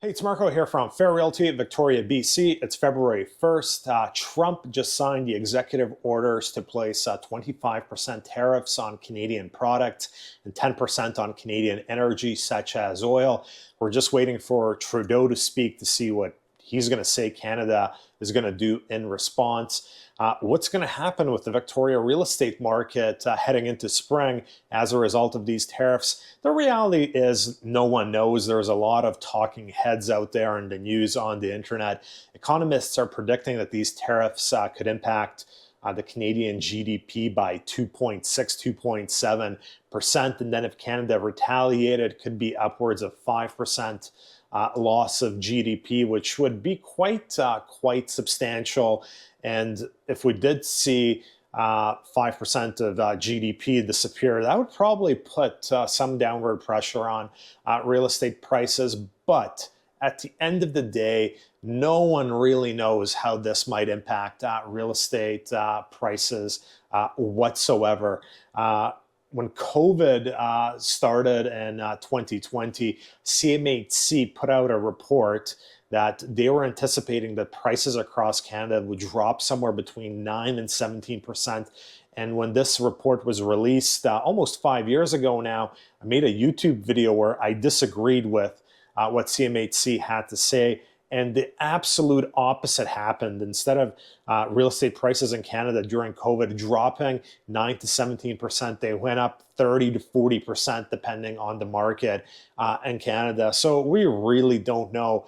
Hey, it's Marko here from Fair Realty, Victoria, BC. It's February 1st. Trump just signed the executive orders to place 25% tariffs on Canadian product and 10% on Canadian energy, such as oil. We're just waiting for Trudeau to speak to see what he's going to say Canada is going to do in response. What's going to happen with the Victoria real estate market heading into spring as a result of these tariffs? The reality is no one knows. There's a lot of talking heads out there in the news on the internet. Economists are predicting that these tariffs could impact the Canadian GDP by 2.6, 2.7%. And then if Canada retaliated, it could be upwards of 5%. Loss of GDP, which would be quite substantial. And if we did see 5% of GDP disappear, that would probably put some downward pressure on real estate prices. But at the end of the day, no one really knows how this might impact real estate prices whatsoever. When COVID started in 2020, CMHC put out a report that they were anticipating that prices across Canada would drop somewhere between 9 and 17%. And when this report was released almost 5 years ago now, I made a YouTube video where I disagreed with what CMHC had to say. And the absolute opposite happened. Instead of real estate prices in Canada during COVID dropping 9 to 17%, they went up 30 to 40% depending on the market in Canada. So we really don't know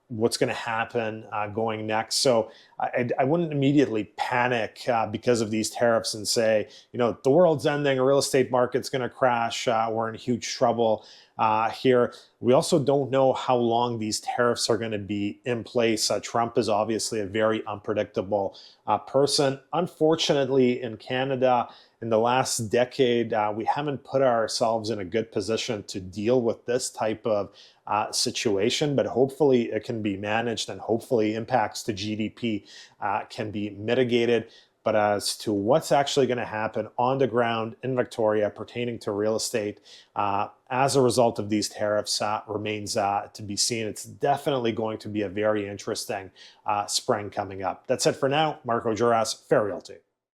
what's going to happen going next. So I wouldn't immediately panic because of these tariffs and say, you know, the world's ending, real estate market's going to crash, we're in huge trouble here. We also don't know how long these tariffs are going to be in place. Trump is obviously a very unpredictable person. Unfortunately, in Canada, in the last decade, we haven't put ourselves in a good position to deal with this type of situation, but hopefully it can be managed and hopefully impacts to GDP can be mitigated. But as to what's actually going to happen on the ground in Victoria pertaining to real estate as a result of these tariffs remains to be seen. It's definitely going to be a very interesting spring coming up. That's it for now. Marko, Juras, Fair Realty.